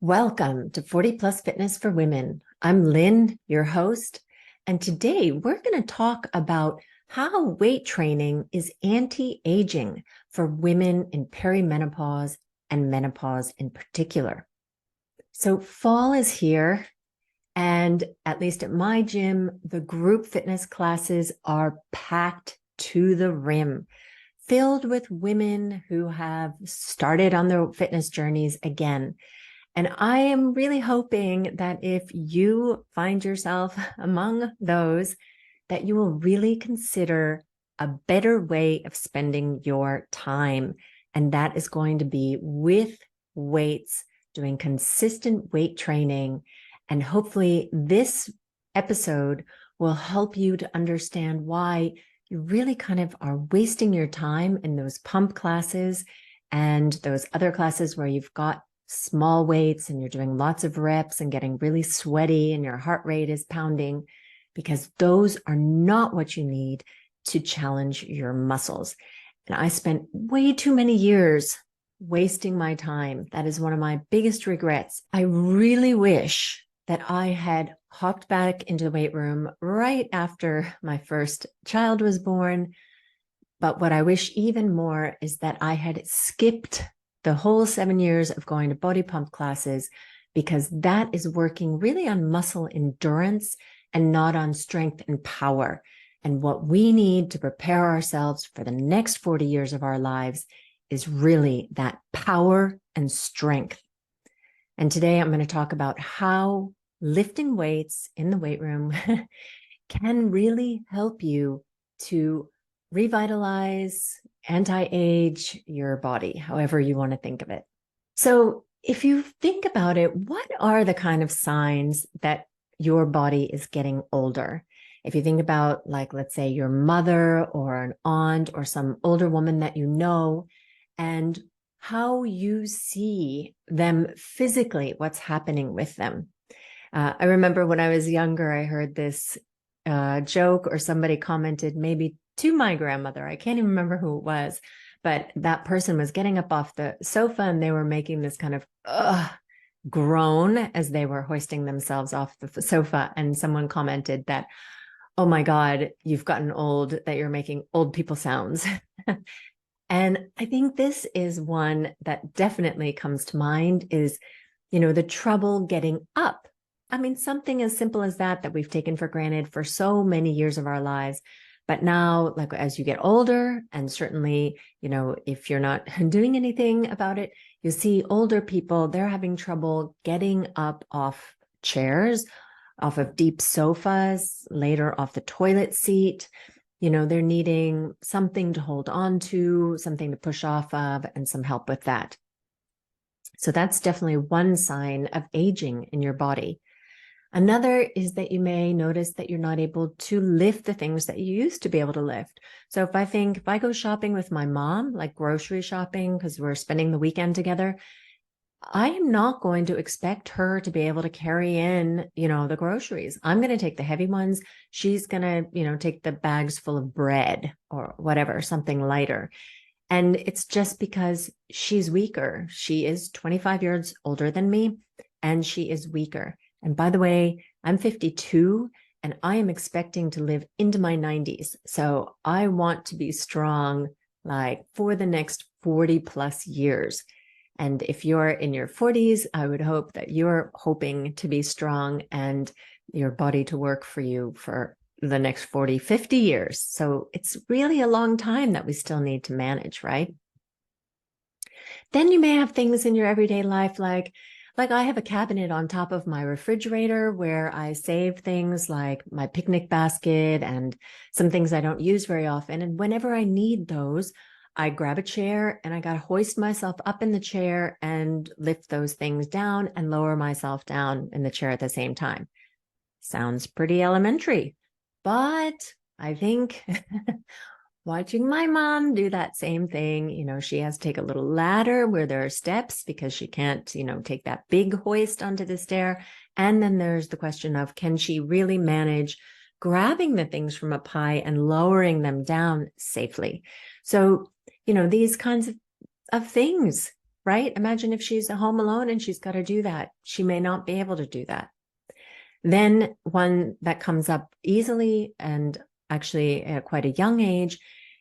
Welcome to 40 Plus Fitness for Women. I'm Lynn, your host, and today we're going to talk about how weight training is anti-aging for women in perimenopause and menopause in particular. So fall is here, and at least at my gym, the group fitness classes are packed to the rim, filled with women who have started on their fitness journeys again. And I am really hoping that if you find yourself among those, that you will really consider a better way of spending your time. And that is going to be with weights, doing consistent weight training. And hopefully this episode will help you to understand why you really kind of are wasting your time in those pump classes and those other classes where you've got small weights and you're doing lots of reps and getting really sweaty and your heart rate is pounding, because those are not what you need to challenge your muscles. And I spent way too many years wasting my time. That is one of my biggest regrets. I really wish that I had hopped back into the weight room right after my first child was born. But what I wish even more is that I had skipped the whole 7 years of going to body pump classes, because that is working really on muscle endurance and not on strength and power. And what we need to prepare ourselves for the next 40 years of our lives is really that power and strength. And today I'm going to talk about how lifting weights in the weight room can really help you to revitalize, anti-age your body, however you want to think of it. So if you think about it, what are the kind of signs that your body is getting older? If you think about, like, let's say your mother or an aunt or some older woman that you know, and how you see them physically, what's happening with them. I remember when I was younger, I heard this joke, or somebody commented maybe to my grandmother. I can't even remember who it was, but that person was getting up off the sofa and they were making this kind of groan as they were hoisting themselves off the sofa. And someone commented that, "Oh my God, you've gotten old, that you're making old people sounds." And I think this is one that definitely comes to mind is, the trouble getting up. I mean, something as simple as that we've taken for granted for so many years of our lives. But now, like, as you get older, and certainly, if you're not doing anything about it, you see older people, they're having trouble getting up off chairs, off of deep sofas, later off the toilet seat. They're needing something to hold on to, something to push off of, and some help with that. So that's definitely one sign of aging in your body. Another is that you may notice that you're not able to lift the things that you used to be able to lift. So if I go shopping with my mom, like grocery shopping, because we're spending the weekend together, I am not going to expect her to be able to carry in, the groceries. I'm going to take the heavy ones. She's going to, take the bags full of bread or whatever, something lighter. And it's just because she's weaker. She is 25 years older than me, and she is weaker. And by the way, I'm 52 and I am expecting to live into my 90s. So I want to be strong, like, for the next 40 plus years. And if you're in your 40s, I would hope that you're hoping to be strong and your body to work for you for the next 40, 50 years. So it's really a long time that we still need to manage, right? Then you may have things in your everyday life like I have a cabinet on top of my refrigerator where I save things like my picnic basket and some things I don't use very often. And whenever I need those, I grab a chair and I got to hoist myself up in the chair and lift those things down and lower myself down in the chair at the same time. Sounds pretty elementary, but I think watching my mom do that same thing, she has to take a little ladder where there are steps because she can't, take that big hoist onto the stair. And then there's the question of, can she really manage grabbing the things from up high and lowering them down safely? So, these kinds of things right? Imagine if she's at home alone and she's got to do that. She may not be able to do that. Then one that comes up easily and actually at quite a young age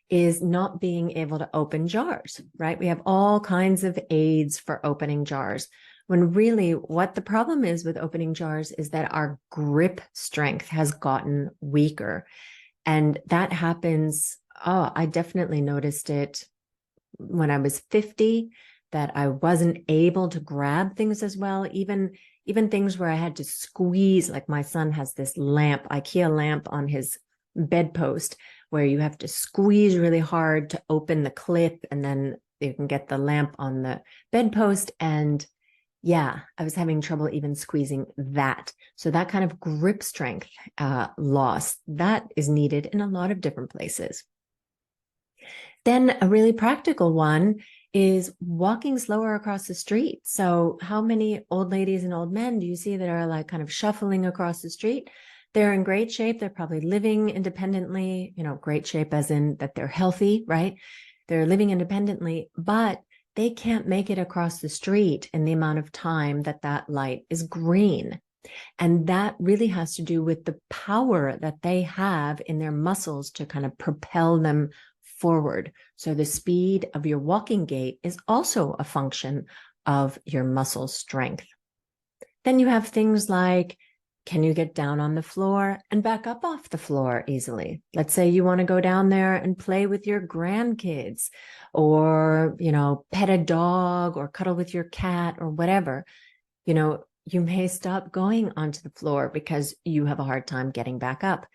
is not being able to open jars, right? We have all kinds of aids for opening jars, when really what the problem is with opening jars is that our grip strength has gotten weaker. And that happens, I definitely noticed it when I was 50, that I wasn't able to grab things as well, even things where I had to squeeze, like my son has this lamp, IKEA lamp on his bedpost, where you have to squeeze really hard to open the clip, and then you can get the lamp on the bedpost. And yeah, I was having trouble even squeezing that. So that kind of grip strength loss, that is needed in a lot of different places. Then a really practical one is walking slower across the street. So how many old ladies and old men do you see that are like kind of shuffling across the street? They're in great shape. They're probably living independently, great shape as in that they're healthy, right? They're living independently, but they can't make it across the street in the amount of time that that light is green. And that really has to do with the power that they have in their muscles to kind of propel them forward. So the speed of your walking gait is also a function of your muscle strength. Then you have things like, can you get down on the floor and back up off the floor easily? Let's say you want to go down there and play with your grandkids, or, pet a dog or cuddle with your cat or whatever. You may stop going onto the floor because you have a hard time getting back up.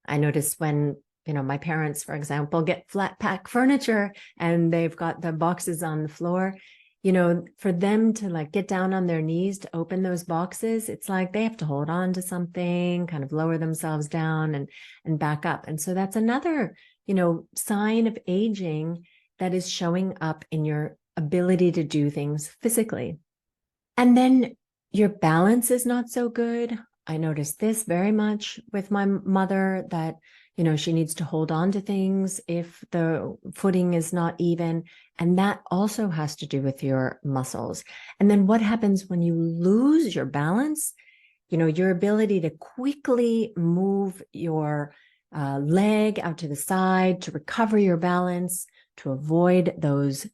I noticed when, my parents, for example, get flat pack furniture and they've got the boxes on the floor, for them to like get down on their knees to open those boxes, it's like they have to hold on to something, kind of lower themselves down and back up. And so that's another, sign of aging that is showing up in your ability to do things physically. And then your balance is not so good. I noticed this very much with my mother, that, she needs to hold on to things if the footing is not even. And that also has to do with your muscles. And then what happens when you lose your balance? Your ability to quickly move your leg out to the side to recover your balance, to avoid those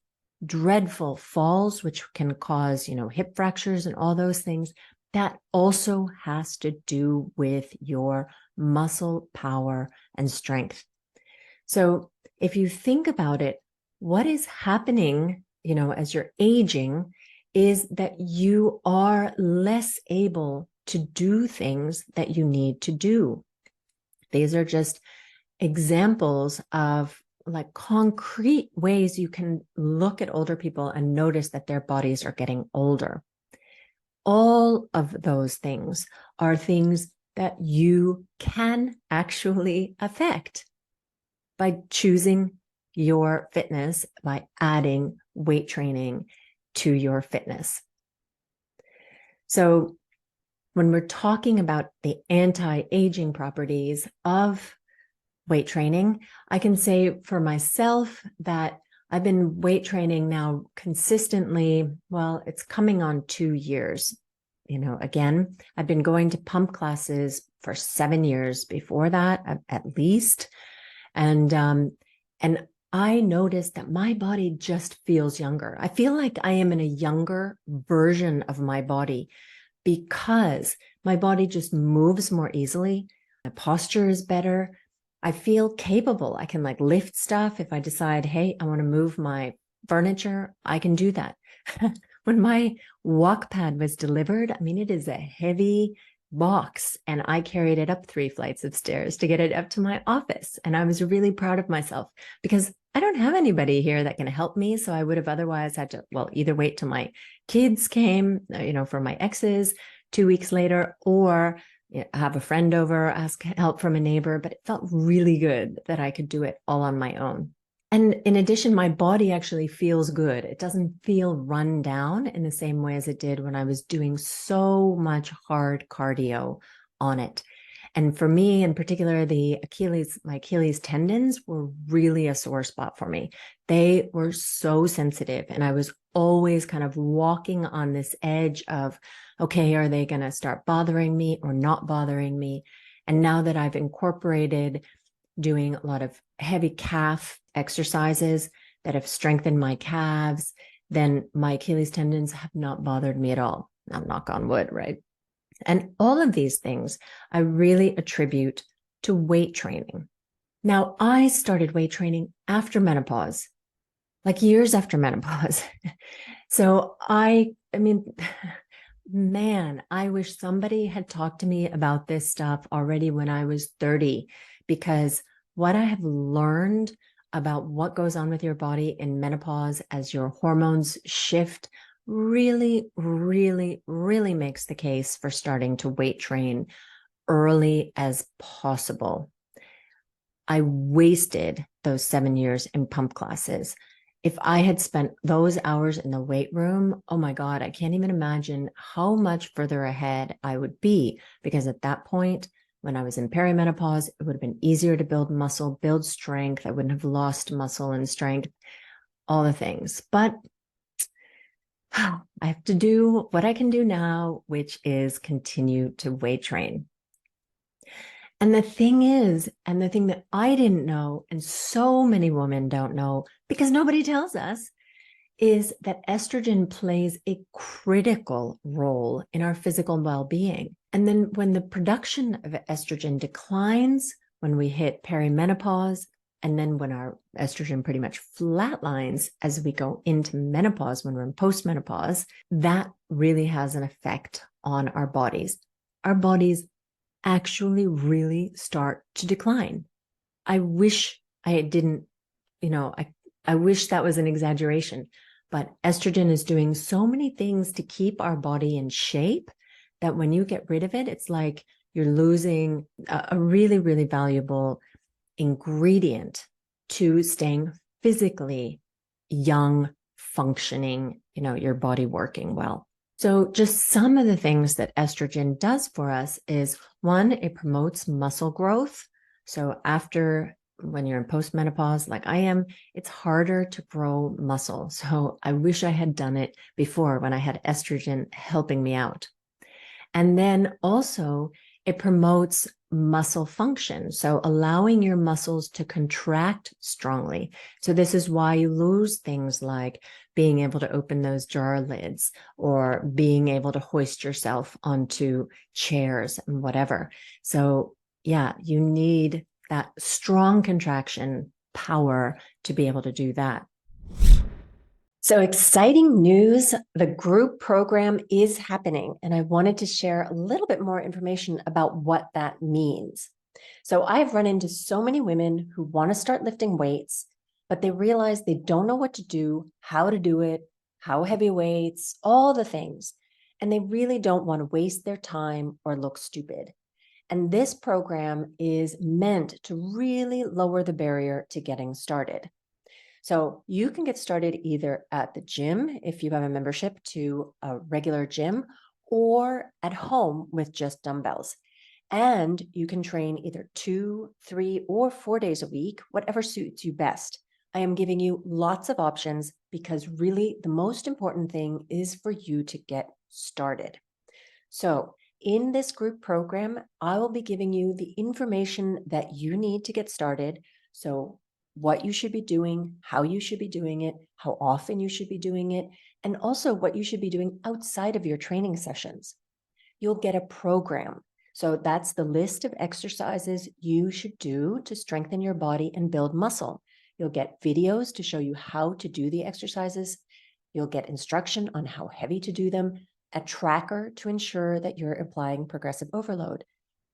dreadful falls, which can cause, hip fractures and all those things. That also has to do with your muscle power and strength. So if you think about it, what is happening, as you're aging, is that you are less able to do things that you need to do. These are just examples of like concrete ways you can look at older people and notice that their bodies are getting older. All of those things are things that you can actually affect by choosing your fitness, by adding weight training to your fitness. So when we're talking about the anti-aging properties of weight training, I can say for myself that I've been weight training now consistently. Well, it's coming on 2 years. Again, I've been going to pump classes for 7 years before that, at least. And I noticed that my body just feels younger. I feel like I am in a younger version of my body because my body just moves more easily. My posture is better. I feel capable. I can like lift stuff. If I decide, hey, I want to move my furniture, I can do that. When my walk pad was delivered, it is a heavy box, and I carried it up 3 flights of stairs to get it up to my office. And I was really proud of myself because I don't have anybody here that can help me. So I would have otherwise had to, either wait till my kids came, for my exes 2 weeks later, or have a friend over, ask help from a neighbor. But it felt really good that I could do it all on my own. And in addition, my body actually feels good. It doesn't feel run down in the same way as it did when I was doing so much hard cardio on it. And for me in particular, my Achilles tendons were really a sore spot for me. They were so sensitive, and I was always kind of walking on this edge of, okay, are they going to start bothering me or not bothering me? And now that I've incorporated doing a lot of heavy calf exercises that have strengthened my calves, then my Achilles tendons have not bothered me at all. Now, knock on wood, right? And all of these things I really attribute to weight training. Now, I started weight training after menopause, like years after menopause. So I mean, man, I wish somebody had talked to me about this stuff already when I was 30, because what I have learned about what goes on with your body in menopause as your hormones shift really, really, really makes the case for starting to weight train early as possible. I wasted those 7 years in pump classes. If I had spent those hours in the weight room, oh my God, I can't even imagine how much further ahead I would be. Because at that point, when I was in perimenopause, it would have been easier to build muscle, build strength. I wouldn't have lost muscle and strength, all the things. But I have to do what I can do now, which is continue to weight train. And the thing is, and the thing that I didn't know, and so many women don't know because nobody tells us, is that estrogen plays a critical role in our physical well-being. And then when the production of estrogen declines, when we hit perimenopause, and then when our estrogen pretty much flatlines as we go into menopause, when we're in post-menopause, that really has an effect on our bodies. Our bodies actually really start to decline. I wish I didn't, I wish that was an exaggeration, but estrogen is doing so many things to keep our body in shape that when you get rid of it, it's like you're losing a really, really valuable ingredient to staying physically young, functioning, your body working well. So just some of the things that estrogen does for us is, one, it promotes muscle growth. So when you're in postmenopause, like I am, it's harder to grow muscle. So I wish I had done it before when I had estrogen helping me out. And then also it promotes muscle function. So allowing your muscles to contract strongly. So this is why you lose things like being able to open those jar lids or being able to hoist yourself onto chairs and whatever. So yeah, you need that strong contraction power to be able to do that. So exciting news, the group program is happening, and I wanted to share a little bit more information about what that means. So I've run into so many women who want to start lifting weights, but they realize they don't know what to do, how to do it, how heavy weights, all the things, and they really don't want to waste their time or look stupid. And this program is meant to really lower the barrier to getting started. So you can get started either at the gym if you have a membership to a regular gym, or at home with just dumbbells. And you can train either 2, 3, or 4 days a week, whatever suits you best. I am giving you lots of options because really the most important thing is for you to get started. So in this group program, I will be giving you the information that you need to get started. So what you should be doing, how you should be doing it, how often you should be doing it, and also what you should be doing outside of your training sessions. You'll get a program. So that's the list of exercises you should do to strengthen your body and build muscle. You'll get videos to show you how to do the exercises. You'll get instruction on how heavy to do them, a tracker to ensure that you're applying progressive overload.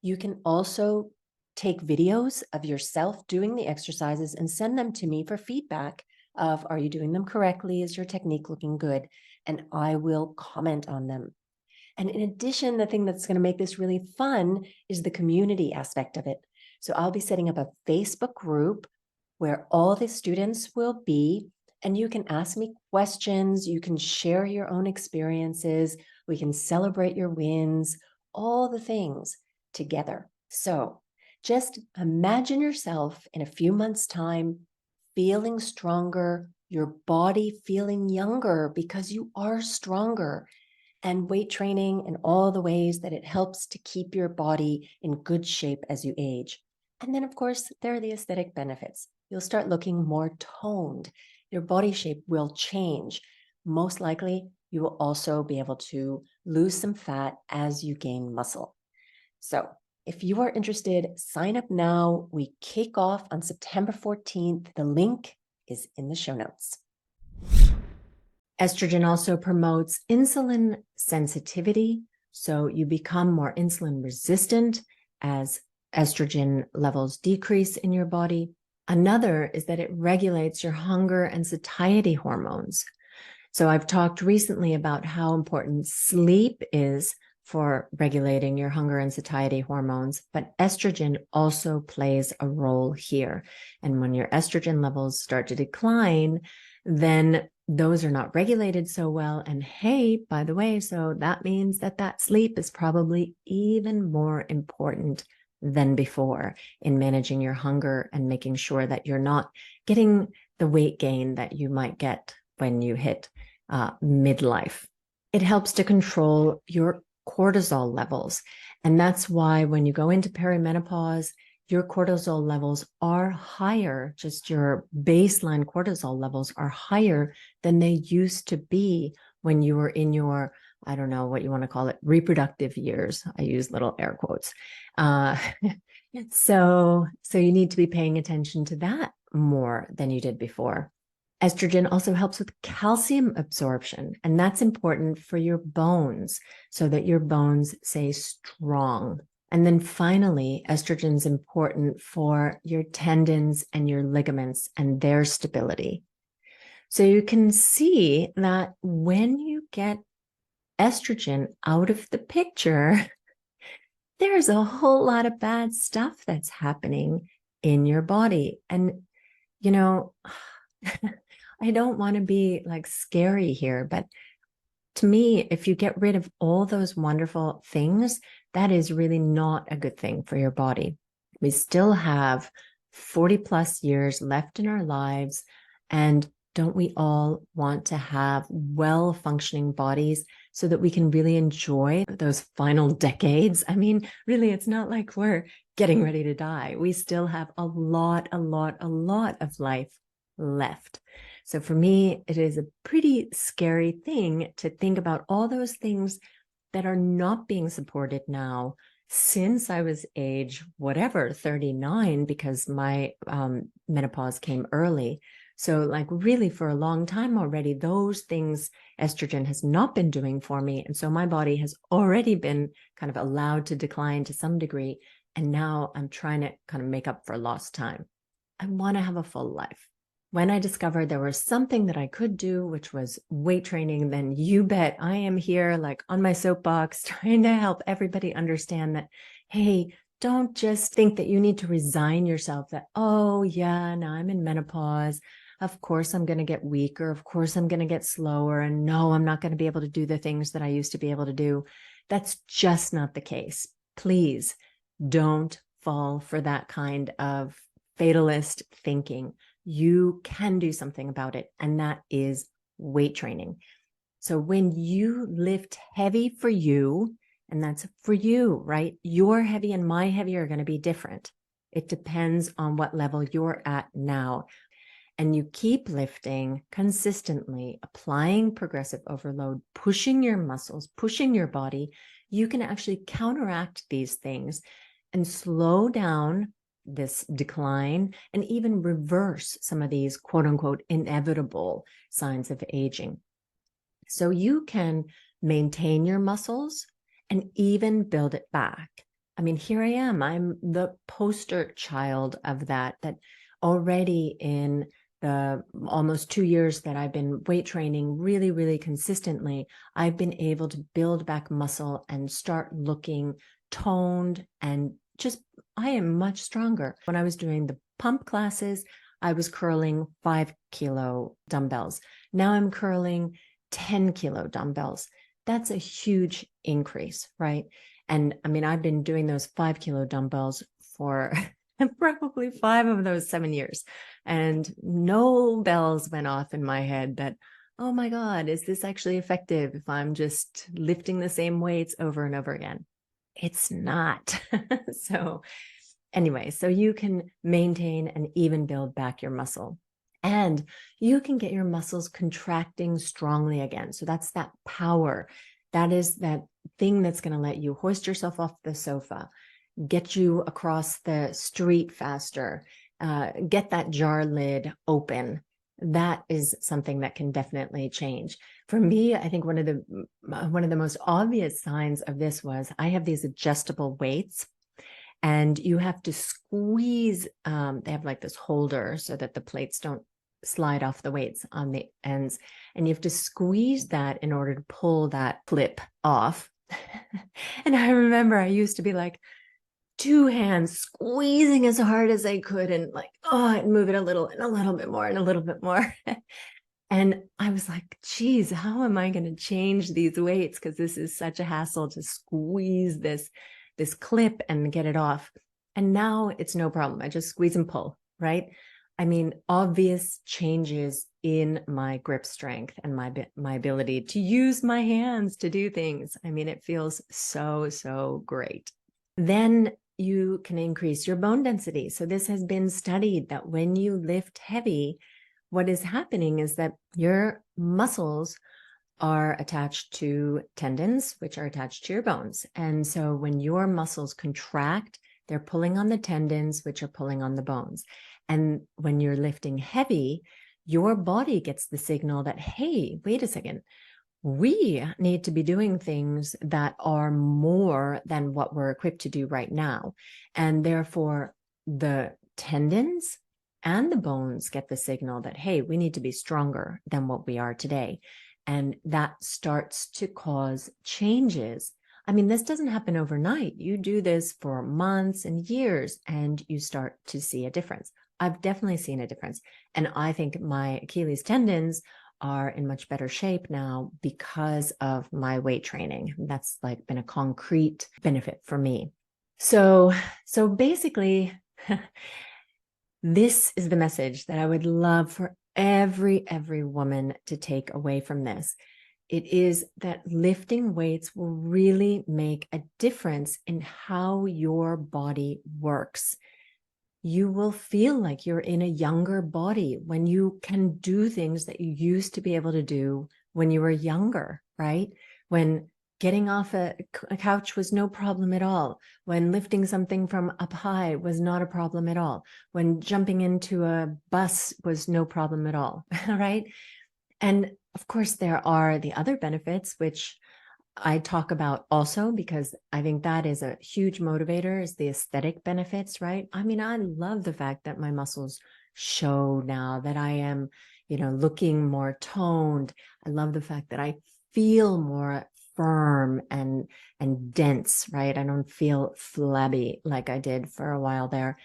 You can also take videos of yourself doing the exercises and send them to me for feedback of, are you doing them correctly? Is your technique looking good? And I will comment on them. And in addition, the thing that's going to make this really fun is the community aspect of it. So I'll be setting up a Facebook group where all the students will be, and you can ask me questions. You can share your own experiences. We can celebrate your wins, all the things together. So just imagine yourself in a few months' time feeling stronger, your body feeling younger because you are stronger, and weight training and all the ways that it helps to keep your body in good shape as you age. And then, of course, there are the aesthetic benefits. You'll start looking more toned. Your body shape will change. Most likely, you will also be able to lose some fat as you gain muscle. So if you are interested, sign up now. We kick off on September 14th. The link is in the show notes. Estrogen also promotes insulin sensitivity, so you become more insulin resistant as estrogen levels decrease in your body. Another is that it regulates your hunger and satiety hormones. So I've talked recently about how important sleep is for regulating your hunger and satiety hormones, but estrogen also plays a role here. And when your estrogen levels start to decline, then those are not regulated so well. And hey, by the way, so that means that sleep is probably even more important than before in managing your hunger and making sure that you're not getting the weight gain that you might get when you hit midlife. It helps to control your cortisol levels. And that's why when you go into perimenopause, your cortisol levels are higher, just your baseline cortisol levels are higher than they used to be when you were in your, I don't know what you want to call it, reproductive years. I use little air quotes. So you need to be paying attention to that more than you did before. Estrogen also helps with calcium absorption, and that's important for your bones so that your bones stay strong. And then finally, estrogen is important for your tendons and your ligaments and their stability. So you can see that when you get estrogen out of the picture, there's a whole lot of bad stuff that's happening in your body. And, you know, I don't want to be like scary here, but to me, if you get rid of all those wonderful things, that is really not a good thing for your body. We still have 40 plus years left in our lives. And don't we all want to have well-functioning bodies so that we can really enjoy those final decades? I mean, really, it's not like we're getting ready to die. We still have a lot of life left. So for me, it is a pretty scary thing to think about all those things that are not being supported now since I was age, whatever, 39, because my menopause came early. So like really for a long time already, those things estrogen has not been doing for me. And so my body has already been kind of allowed to decline to some degree. And now I'm trying to kind of make up for lost time. I want to have a full life. When I discovered there was something that I could do, which was weight training, then you bet I am here like on my soapbox trying to help everybody understand that, hey, don't just think that you need to resign yourself that, oh yeah, now I'm in menopause. Of course, I'm going to get weaker. Of course, I'm going to get slower. And no, I'm not going to be able to do the things that I used to be able to do. That's just not the case. Please don't fall for that kind of fatalist thinking. You can do something about it, and that is weight training. So when you lift heavy for you, and that's for you, right? Your heavy and my heavy are going to be different. It depends on what level you're at now. And you keep lifting consistently, applying progressive overload, pushing your muscles, pushing your body, you can actually counteract these things and slow down this decline and even reverse some of these quote unquote inevitable signs of aging. So you can maintain your muscles and even build it back. I mean, here I am. I'm the poster child of that already in the almost 2 years that I've been weight training really consistently, I've been able to build back muscle and start looking toned and just, I am much stronger. When I was doing the pump classes, I was curling 5-kilo dumbbells. Now I'm curling 10-kilo dumbbells. That's a huge increase, right? And I mean, I've been doing those 5-kilo dumbbells for and probably 5 of those 7 years. And no bells went off in my head that, oh my God, is this actually effective if I'm just lifting the same weights over and over again? It's not. So anyway, so you can maintain and even build back your muscle. And you can get your muscles contracting strongly again. So that's that power. That is that thing that's going to let you hoist yourself off the sofa, get you across the street faster, get that jar lid open. That is something that can definitely change. For me, I think one of the most obvious signs of this was I have these adjustable weights, and you have to squeeze. They have like this holder so that the plates don't slide off the weights on the ends, and you have to squeeze that in order to pull that clip off. And I remember I used to be like, 2 hands squeezing as hard as I could, and like, oh, I'd move it a little and a little bit more and a little bit more. And I was like, geez, how am I going to change these weights? Because this is such a hassle to squeeze this clip and get it off. And now it's no problem. I just squeeze and pull, right? I mean, obvious changes in my grip strength and my ability to use my hands to do things. I mean, it feels so, so great. Then you can increase your bone density. So this has been studied that when you lift heavy, what is happening is that your muscles are attached to tendons, which are attached to your bones. And so when your muscles contract, they're pulling on the tendons, which are pulling on the bones. And when you're lifting heavy, your body gets the signal that, hey, wait a second, we need to be doing things that are more than what we're equipped to do right now. And therefore, the tendons and the bones get the signal that, hey, we need to be stronger than what we are today. And that starts to cause changes. I mean, this doesn't happen overnight. You do this for months and years, and you start to see a difference. I've definitely seen a difference. And I think my Achilles tendons are in much better shape now because of my weight training. That's like been a concrete benefit for me. So basically, this is the message that I would love for every woman to take away from this. It is that lifting weights will really make a difference in how your body works. You will feel like you're in a younger body when you can do things that you used to be able to do when you were younger, right? When getting off a couch was no problem at all. When lifting something from up high was not a problem at all. When jumping into a bus was no problem at all, right? And of course, there are the other benefits, which I talk about also, because I think that is a huge motivator, is the aesthetic benefits, right? I mean, I love the fact that my muscles show now, that I am, looking more toned. I love the fact that I feel more firm and dense, right? I don't feel flabby like I did for a while there.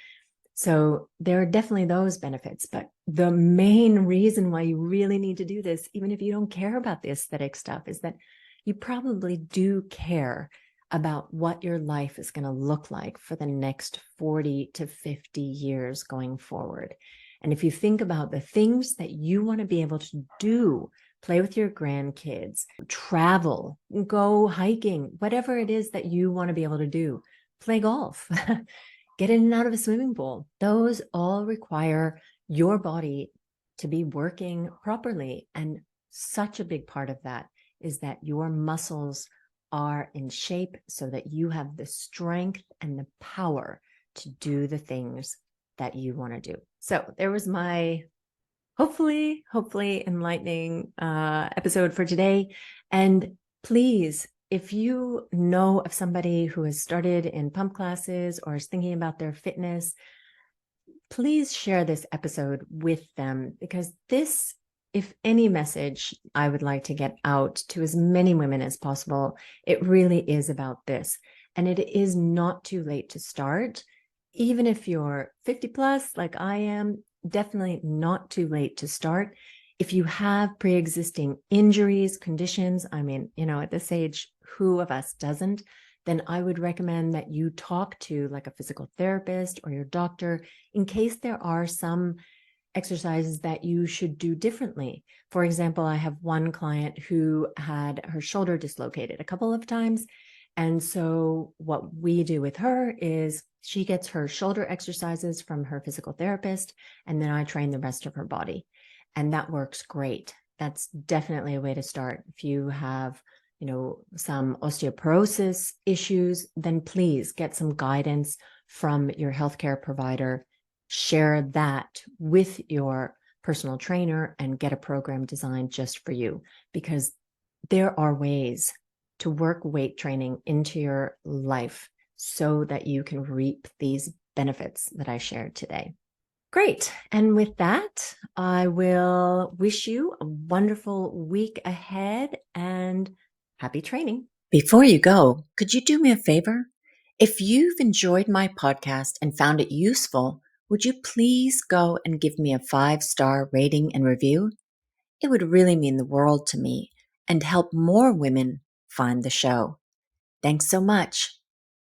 So there are definitely those benefits, but the main reason why you really need to do this, even if you don't care about the aesthetic stuff, is that you probably do care about what your life is going to look like for the next 40 to 50 years going forward. And if you think about the things that you want to be able to do, play with your grandkids, travel, go hiking, whatever it is that you want to be able to do, play golf, get in and out of a swimming pool, those all require your body to be working properly. And such a big part of that is that your muscles are in shape so that you have the strength and the power to do the things that you want to do. So there was my hopefully enlightening episode for today. And please, if you know of somebody who has started in pump classes or is thinking about their fitness, please share this episode with them, because this, if any message I would like to get out to as many women as possible, it really is about this. And it is not too late to start. Even if you're 50 plus, like I am, definitely not too late to start. If you have pre-existing injuries, conditions, I mean, at this age, who of us doesn't? then I would recommend that you talk to like a physical therapist or your doctor in case there are some exercises that you should do differently. For example, I have one client who had her shoulder dislocated a couple of times. And so what we do with her is she gets her shoulder exercises from her physical therapist, and then I train the rest of her body. And that works great. That's definitely a way to start. If you have, some osteoporosis issues, then please get some guidance from your healthcare provider. Share that with your personal trainer and get a program designed just for you, because there are ways to work weight training into your life so that you can reap these benefits that I shared today. Great. And with that, I will wish you a wonderful week ahead and happy training. Before you go, could you do me a favor? If you've enjoyed my podcast and found it useful, would you please go and give me a 5-star rating and review? It would really mean the world to me and help more women find the show. Thanks so much.